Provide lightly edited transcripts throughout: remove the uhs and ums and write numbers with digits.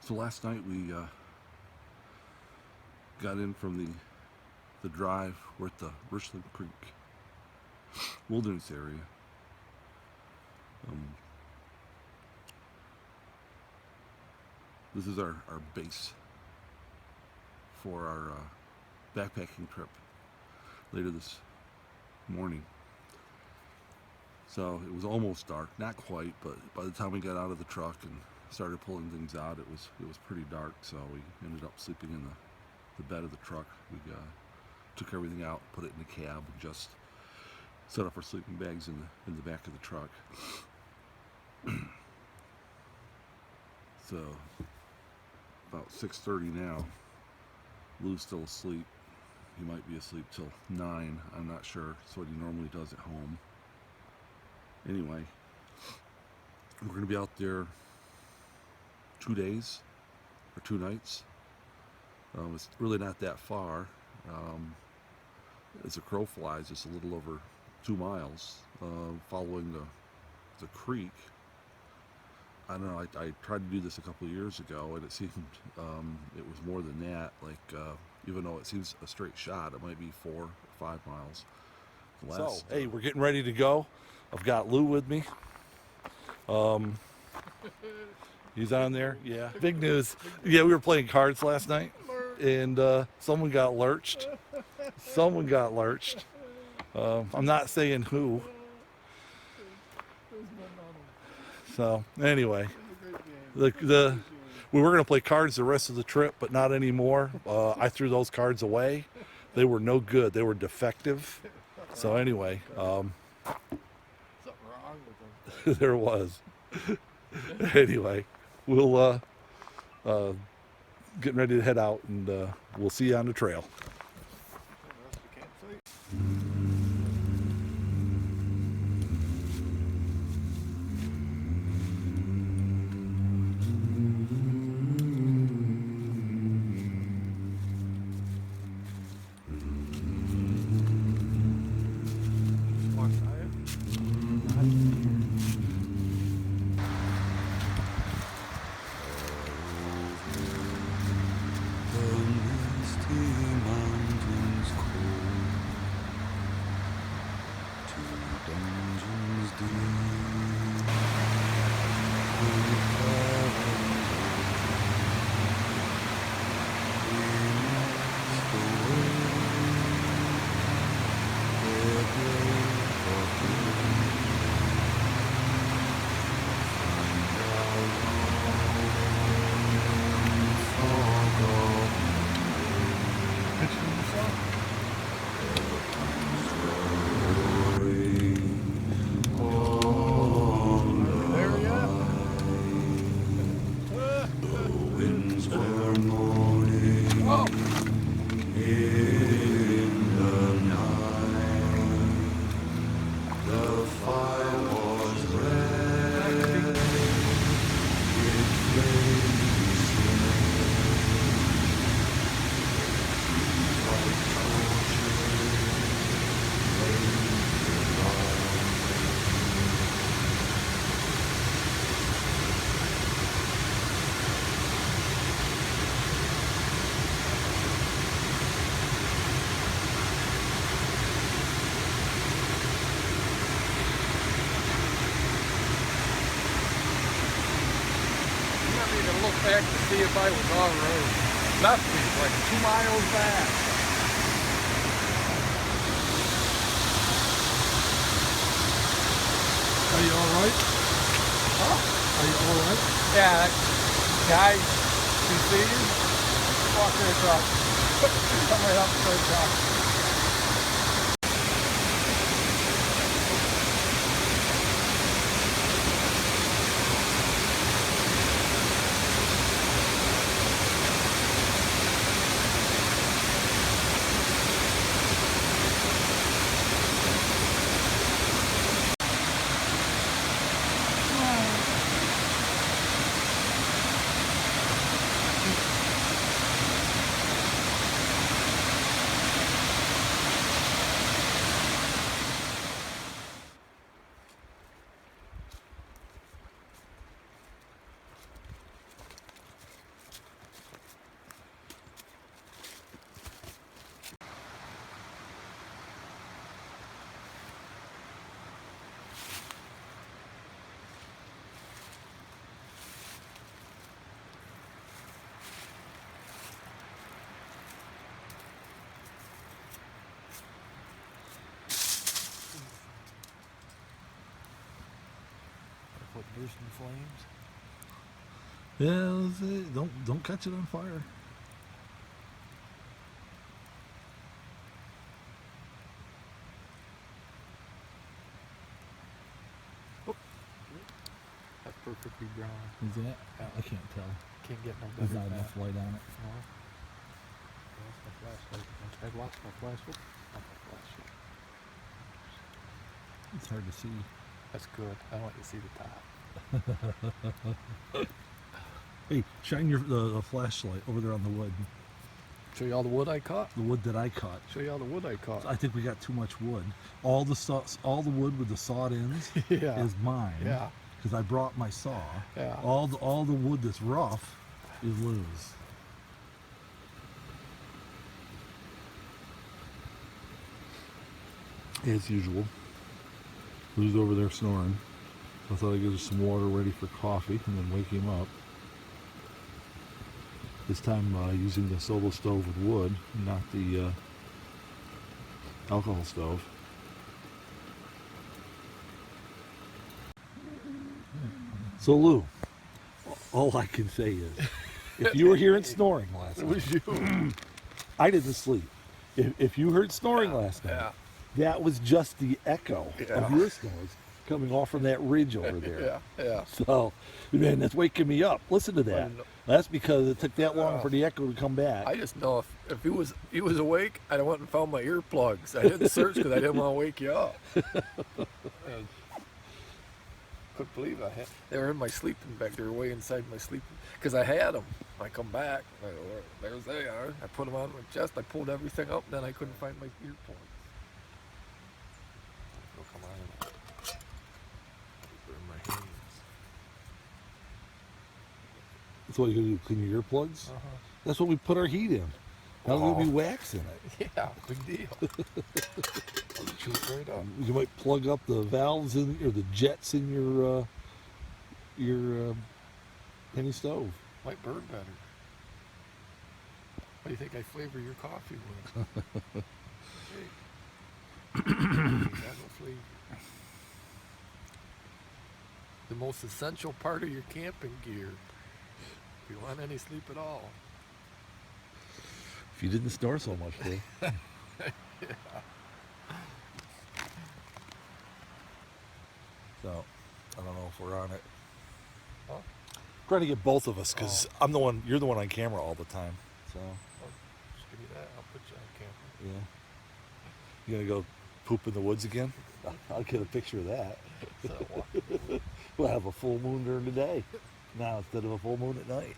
So last night we got in from the drive. We're at the Richland Creek Wilderness area. This is our base for our backpacking trip later this morning. So it was almost dark, not quite, but by the time we got out of the truck and started pulling things out, it was pretty dark. So we ended up sleeping in the bed of the truck. We took everything out, put it in the cab, and just set up our sleeping bags in the back of the truck. So about 6:30 now. Lou's still asleep. He might be asleep till 9. I'm not sure. It's what he normally does at home. Anyway, we're going to be out there 2 days or 2 nights. It's really not that far. As a crow flies, it's a little over 2 miles. Following the creek. I don't know, I tried to do this a couple of years ago, and it seemed it was more than that. Like, even though it seems a straight shot, it might be 4 or 5 miles less. So, hey, we're getting ready to go. I've got Lou with me. He's on there. Yeah, big news. Yeah, we were playing cards last night, and someone got lurched. I'm not saying who. So anyway, we were going to play cards the rest of the trip, but not anymore. I threw those cards away. They were no good. They were defective. So anyway, something wrong with them. there was. Anyway, we'll getting ready to head out, and we'll see you on the trail. Look back to see if I was on road. Left me like 2 miles back. Are you all right? Huh? Are you all right? Yeah, that guy you see him? Walk right across. Come right up straight across. There's some flames. Yeah, don't catch it on fire. That's perfectly brown. Is that? Yeah. I can't tell. Can't get no better There's not than enough that. light on it. No. That's my flashlight. I've lost my flashlight. Not my flashlight. It's hard to see. That's good. I want you to see the top. Hey, shine the flashlight over there on the wood. Show you all the wood I caught. The wood that I caught. Show you all the wood I caught. I think we got too much wood. All the wood with the sawed ends Yeah. is mine. Yeah. Because I brought my saw. Yeah. All the wood that's rough is Lou's. As usual, Lou's over there snoring. So I thought I'd give her some water ready for coffee and then wake him up. This time using the solo stove with wood, not the alcohol stove. So Lou, all I can say is, if you were hearing snoring last It night, was you. I didn't sleep. If you heard snoring last night, Yeah. that was just the echo Yeah. of your snores coming off from that ridge over there. Yeah. Yeah. So, man, that's waking me up. Listen to that. didn't know- That's because it took that long Yeah. for the echo to come back. I just know if he was awake, I'd have went and found my earplugs. I didn't search because I didn't want to wake you up. And couldn't believe they were in my sleeping bag. They were way inside my sleeping because I had them. I come back, there's they are. I put them on my chest. I pulled everything up, and then I couldn't find my earplugs. They'll come on. They're in my hands. That's what you're going to do, clean your earplugs? Uh-huh. That's what we put our heat in. Now there's going to be wax in it. Yeah, big deal. Shoot right up. You might plug up the valves in, or the jets in your penny stove. Might burn better. What do you think I flavor your coffee with? Hey. Got no flavor. The most essential part of your camping gear. If you want any sleep at all. If you didn't snore so much, though. So, I don't know if we're on it. Huh? Trying to get both of us, because I'm the one, you're the one on camera all the time. So, Just give me that. I'll put you on camera. yeah. You gonna go poop in the woods again? I'll get a picture of that. So walk in the woods. We'll have a full moon during the day now instead of a full moon at night.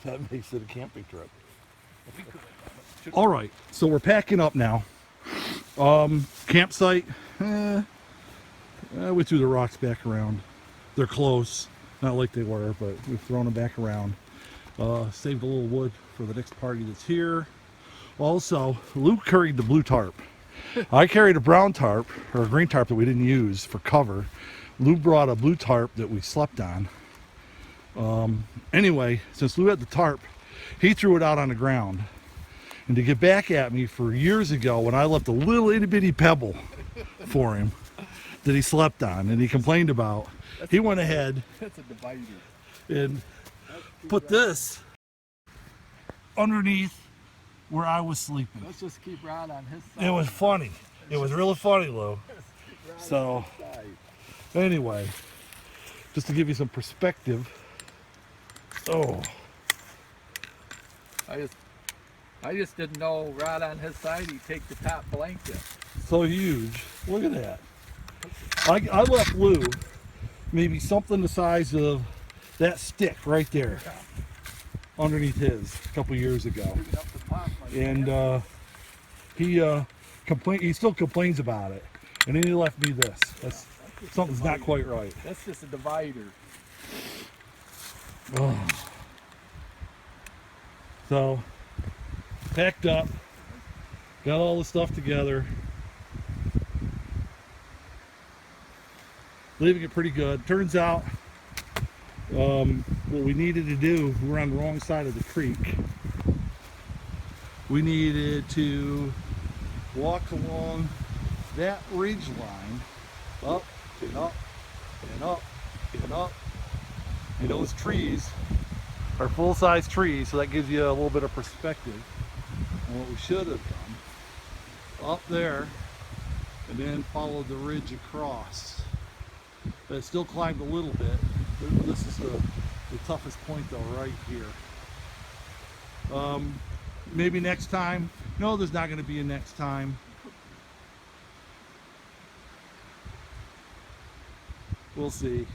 That makes it a camping trip. All right, so we're packing up now. Campsite, we threw the rocks back around. They're close, not like they were, but we've thrown them back around. Saved a little wood for the next party that's here. Also, Luke carried the blue tarp. I carried a brown tarp, or a green tarp that we didn't use for cover. Lou brought a blue tarp that we slept on. Anyway, since Lou had the tarp, he threw it out on the ground. And to get back at me for years ago when I left a little itty bitty pebble for him that he slept on and he complained about, he went ahead That's a divider. and put this underneath where I was sleeping. Let's just keep Rod on his side. It was funny. It was really funny, Lou. So, anyway, just to give you some perspective. Oh, I just didn't know Rod on his side, he'd take the top blanket. so huge. Look at that. I left Lou maybe something the size of that stick right there underneath his a couple years ago. And he still complains about it. And then he left me this. That's something's not quite right. That's just a divider. Oh. So, packed up, got all the stuff together, leaving it pretty good. Turns out, what we needed to do, we were on the wrong side of the creek. We needed to walk along that ridge line Up and up and up and up. And those trees are full-size trees, so that gives you a little bit of perspective on what we should have done. Up there, and then follow the ridge across. But it still climbed a little bit. This is the toughest point though, right here. Maybe next time. No, there's not going to be a next time. We'll see.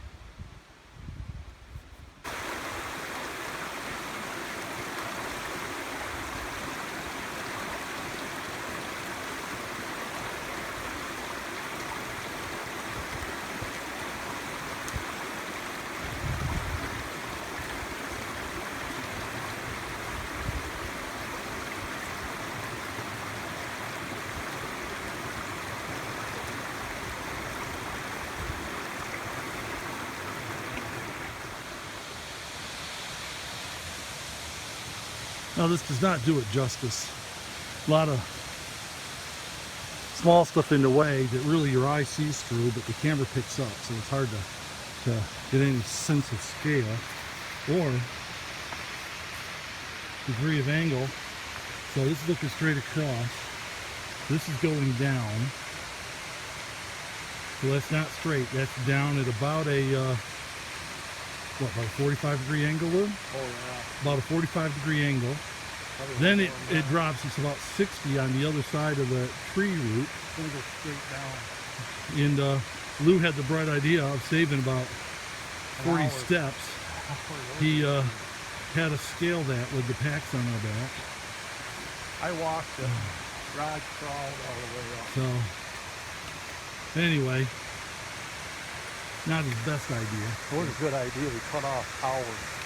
Now this does not do it justice. A lot of small stuff in the way that really your eye sees through, but the camera picks up, so it's hard to get any sense of scale or degree of angle. So this is looking straight across. This is going down. So that's not straight. That's down at about a about a 45-degree angle, Lou? Oh yeah. About a 45-degree angle. Then it drops. It's about 60 on the other side of the tree root. It's gonna go straight down. And Lou had the bright idea of saving about 40 steps. He had to scale that with the packs on our back. I walked and Rod crawled all the way up. So anyway, not his best idea. It was a good idea. We cut off hours.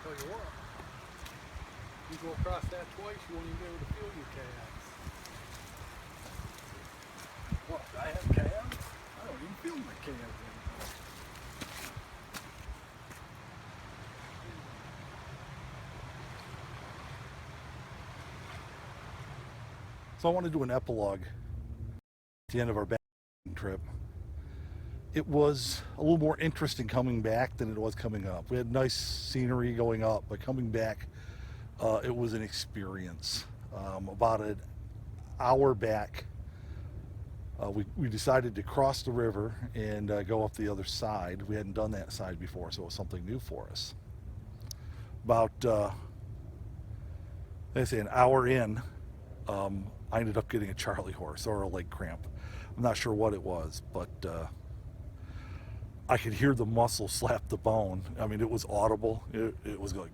Tell you what, you go across that twice, you won't even be able to feel your calves. What, I have calves? I don't even feel my calves anymore. So I want to do an epilogue at the end of our backpacking trip. It was a little more interesting coming back than it was coming up. We had nice scenery going up, but coming back, it was an experience. About an hour back, we decided to cross the river and go up the other side. We hadn't done that side before, so it was something new for us. About, let's say, an hour in, I ended up getting a Charlie horse or a leg cramp. I'm not sure what it was, but I could hear the muscle slap the bone. I mean, it was audible. It was like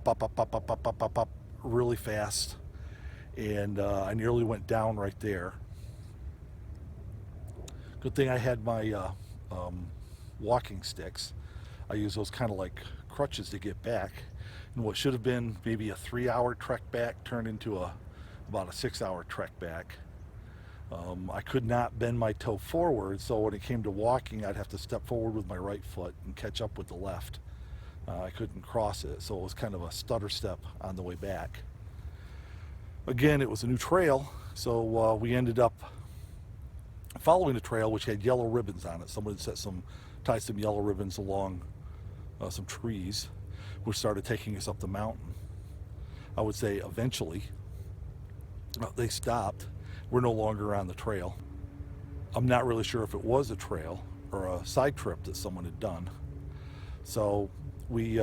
pop, pop, pop, pop, pop, pop, pop, pop, really fast. And I nearly went down right there. Good thing I had my walking sticks. I use those kind of like crutches to get back. And what should have been maybe a 3-hour trek back turned into about a 6-hour trek back. I could not bend my toe forward, so when it came to walking, I'd have to step forward with my right foot and catch up with the left. I couldn't cross it, so it was kind of a stutter step on the way back. Again, it was a new trail, so we ended up following the trail, which had yellow ribbons on it. Someone had tied some yellow ribbons along some trees, which started taking us up the mountain. I would say eventually they stopped. We're no longer on the trail. I'm not really sure if it was a trail or a side trip that someone had done. So we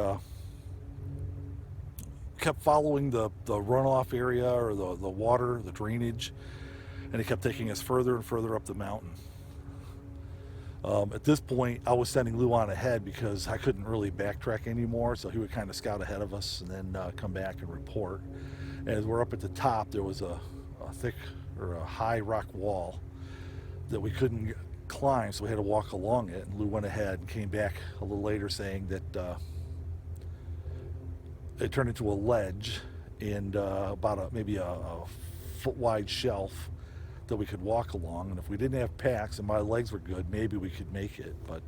kept following the runoff area or the water, the drainage, and it kept taking us further and further up the mountain. At this point, I was sending Lou on ahead because I couldn't really backtrack anymore, so he would kind of scout ahead of us and then come back and report. And as we're up at the top, there was a thick or a high rock wall that we couldn't climb, so we had to walk along it. And Lou went ahead and came back a little later saying that it turned into a ledge and about maybe a foot-wide shelf that we could walk along, and if we didn't have packs and my legs were good, maybe we could make it, but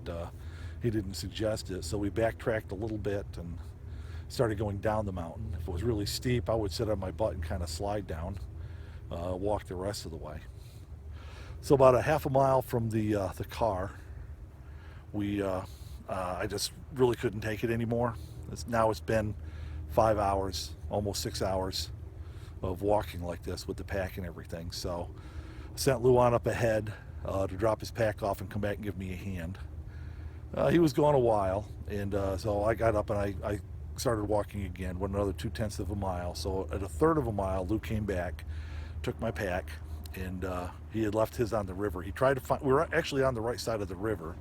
he didn't suggest it. So we backtracked a little bit and started going down the mountain. If it was really steep, I would sit on my butt and kind of slide down, walk the rest of the way. So about a half a mile from the car, I just really couldn't take it anymore. Now it's been 5 hours, almost 6 hours of walking like this with the pack and everything. So I sent Lou on up ahead to drop his pack off and come back and give me a hand. He was gone a while, and so I got up and I started walking again, went another 2/10 of a mile. So at a third of a mile, Lou came back, took my pack, and he had left his on the river. He tried to find, we were actually on the right side of the river.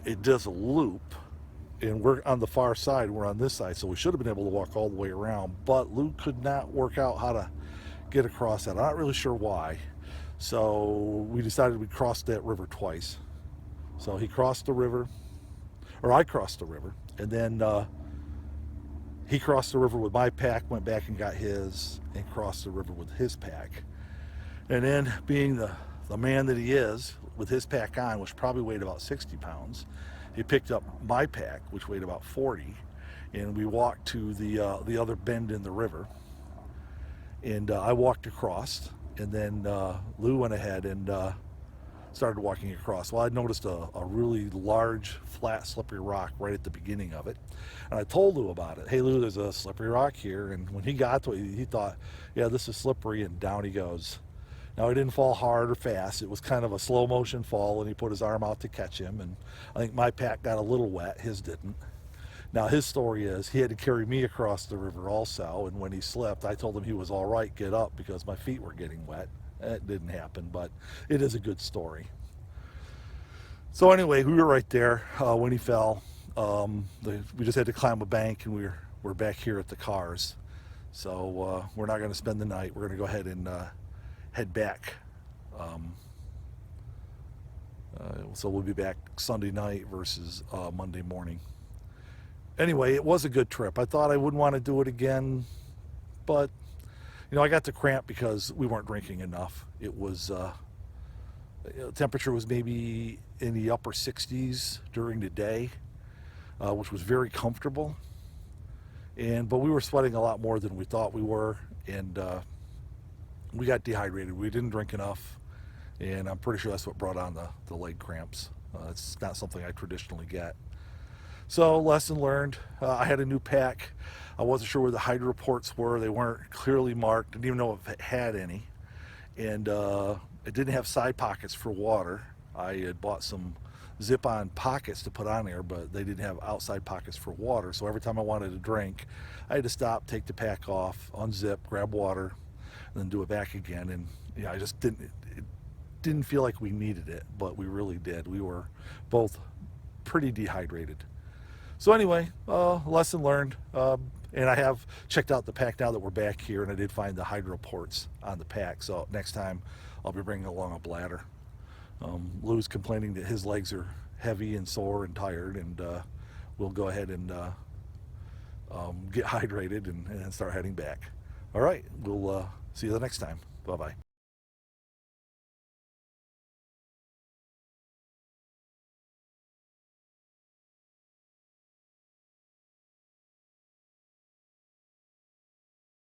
It does a loop, and we're on the far side, we're on this side, so we should have been able to walk all the way around, but Lou could not work out how to get across that. I'm not really sure why. So we decided we'd cross that river twice. So he crossed the river, or I crossed the river, and then he crossed the river with my pack, went back and got his, and crossed the river with his pack. And then, being the man that he is, with his pack on, which probably weighed about 60 pounds, he picked up my pack, which weighed about 40, and we walked to the other bend in the river. And I walked across, and then Lou went ahead and started walking across. Well, I noticed a really large, flat, slippery rock right at the beginning of it. And I told Lou about it. Hey, Lou, there's a slippery rock here. And when he got to it, he thought, yeah, this is slippery, and down he goes. Now, he didn't fall hard or fast. It was kind of a slow motion fall, and he put his arm out to catch him. And I think my pack got a little wet. His didn't. Now, his story is he had to carry me across the river also, and when he slipped, I told him he was all right, get up, because my feet were getting wet. That didn't happen, but it is a good story. So anyway, we were right there when he fell. We just had to climb a bank, and we're back here at the cars. So we're not going to spend the night. We're going to go ahead and head back. So we'll be back Sunday night versus Monday morning. Anyway, it was a good trip. I thought I wouldn't want to do it again, but I got the cramp because we weren't drinking enough. It was temperature was maybe in the upper 60s during the day, which was very comfortable. But we were sweating a lot more than we thought we were, and we got dehydrated. We didn't drink enough, and I'm pretty sure that's what brought on the leg cramps. It's not something I traditionally get. So, lesson learned. I had a new pack. I wasn't sure where the hydro ports were. They weren't clearly marked. Didn't even know if it had any. And it didn't have side pockets for water. I had bought some zip-on pockets to put on there, but they didn't have outside pockets for water. So every time I wanted to drink, I had to stop, take the pack off, unzip, grab water, and then do it back again. And I just didn't feel like we needed it, but we really did. We were both pretty dehydrated. So anyway, lesson learned. And I have checked out the pack now that we're back here, and I did find the hydro ports on the pack. So next time I'll be bringing along a bladder. Lou's complaining that his legs are heavy and sore and tired, and we'll go ahead and get hydrated and start heading back. All right, we'll see you the next time. Bye-bye.